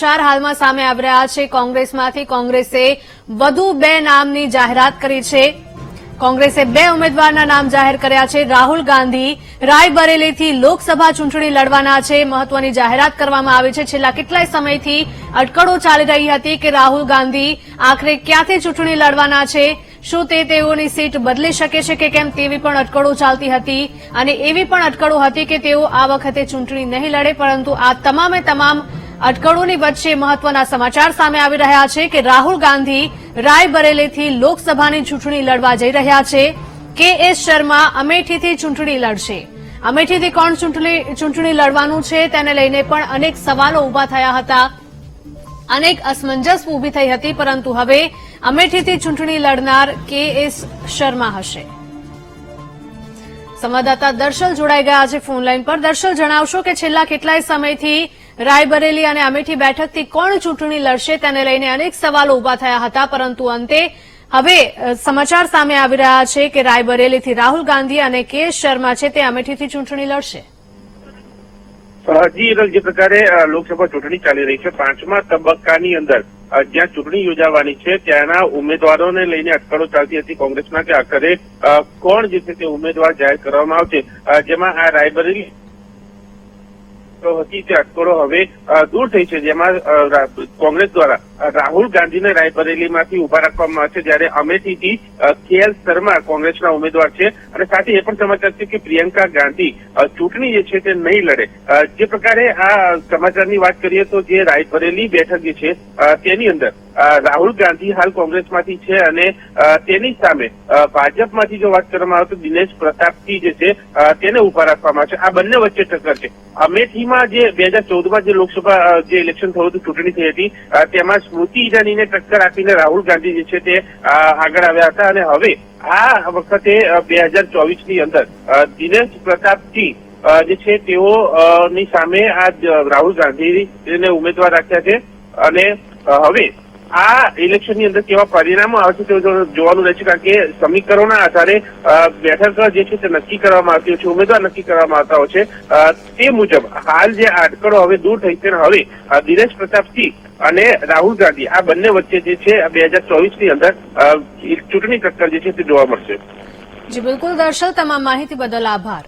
સમાચાર હાલમાં સામે આવી રહ્યા છે કોંગ્રેસમાંથી કોંગ્રેસે વધુ 2 નામની જાહેરાત કરી છે। કોંગ્રેસે 2 ઉમેદવારના નામ જાહેર કર્યા છે। રાહુલ ગાંધી રાયબરેલીથી લોકસભા ચૂંટણી લડવાના છે। મહત્વની જાહેરાત કરવામાં આવી છે। છેલ્લા કેટલાય સમયથી અટકળો ચાલી રહી હતી કે રાહુલ ગાંધી આખરે ક્યાંથી ચૂંટણી લડવાના છે, શું તે તેઓની સીટ બદલી શકે છે કે કેમ તેવી પણ અટકળો ચાલતી હતી અને એવી પણ અટકળો હતી કે તેઓ આ વખતે ચૂંટણી નહીં લડે। પરંતુ આ તમામે તમામ અટકળોની વચ્ચે મહત્વના સમાચાર સામે આવી રહ્યા છે કે રાહુલ ગાંધી રાયબરેલીથી લોકસભાની ચૂંટણી લડવા જઈ રહ્યા છે। કે.એસ. શર્મા અમેઠીથી ચૂંટણી લડશે। અમેઠીથી કોણ ચૂંટણી લડવાનું છે તેને લઈને પણ અનેક સવાલો ઉભા થયા હતા, અનેક અસમંજસ ઉભી થઈ હતી, પરંતુ હવે અમેઠીથી ચૂંટણી લડનાર કે.એસ. શર્મા હશે। સંવાદદાતા દર્શલ જોડાઈ ગયા છે ફોનલાઈન પર। દર્શલ, જણાવશો કે છેલ્લા કેટલાય સમયથી રાયબરેલી અને અમેઠી બેઠકથી કોણ ચૂંટણી લડશે તેને લઈને અનેક સવાલો ઉભા થયા હતા, પરંતુ અંતે હવે સમાચાર સામે આવી રહ્યા છે કે રાયબરેલીથી રાહુલ ગાંધી અને કે.એસ. શર્મા છે તે અમેઠીથી ચૂંટણી લડશે। જી, જે પ્રકારે લોકસભા ચૂંટણી ચાલી રહી છે, 5મા તબક્કાની અંદર જ્યાં ચૂંટણી યોજાવાની છે ત્યાંના ઉમેદવારોને લઈને અટકળો ચાલતી હતી કોંગ્રેસમાં કે આખરે કોણ જે છે તે ઉમેદવાર જાહેર કરવામાં આવશે। જેમાં આ રાયબરેલી હતી તે અટકળો હવે દૂર થઈ છે, જેમાં કોંગ્રેસ દ્વારા રાહુલ ગાંધીને રાયબરેલીમાંથી ઉભા રાખવામાં આવશે, જ્યારે અમેઠીથી કે.એસ. શર્મા કોંગ્રેસના ઉમેદવાર છે। અને સાથે એ પણ સમાચાર છે કે પ્રિયંકા ગાંધી ચૂંટણી જે છે તે નહીં લડે। જે પ્રકારે આ સમાચારની વાત કરીએ તો જે રાયબરેલી બેઠક જે છે તેની અંદર રાહુલ ગાંધી હાલ કોંગ્રેસમાંથી છે અને તેની સામે ભાજપમાંથી જો વાત કરવામાં આવે તો દિનેશ પ્રતાપસિંહ જે છે તેને ઉભા રાખવામાં આવશે। આ બંને વચ્ચે ટક્કર છે। અમેઠીમાં જે 2014માં જે લોકસભા જે ઇલેક્શન થયું હતું, ચૂંટણી થઈ હતી, તેમાં સ્મૃતિ ઈરાનીને ટક્કર આપીને રાહુલ ગાંધી જે છે તે આગળ આવ્યા હતા અને હવે આ વખતે 2024ની અંદર દિનેશ પ્રતાપસિંહ જે છે તેઓની સામે આ રાહુલ ગાંધીને ઉમેદવાર રાખ્યા છે અને હવે આ ઇલેક્શનની અંદર કેવા પરિણામો આવશે તે જોવાનું રહેશે, કારણ કે સમીકરણોના આધારે બેઠક જે છે તે નક્કી કરવામાં આવતી હોય છે, ઉમેદવાર નક્કી કરવામાં આવતા હોય છે। તે મુજબ હાલ જે અટકળો હવે દૂર થઈ છે, હવે દિનેશ પ્રતાપસિંહ અને રાહુલ ગાંધી આ બંને વચ્ચે જે છે 2024ની અંદર ચૂંટણી ટક્કર જે છે તે જોવા મળશે। જી બિલકુલ દર્શલ, તમામ માહિતી બદલ આભાર।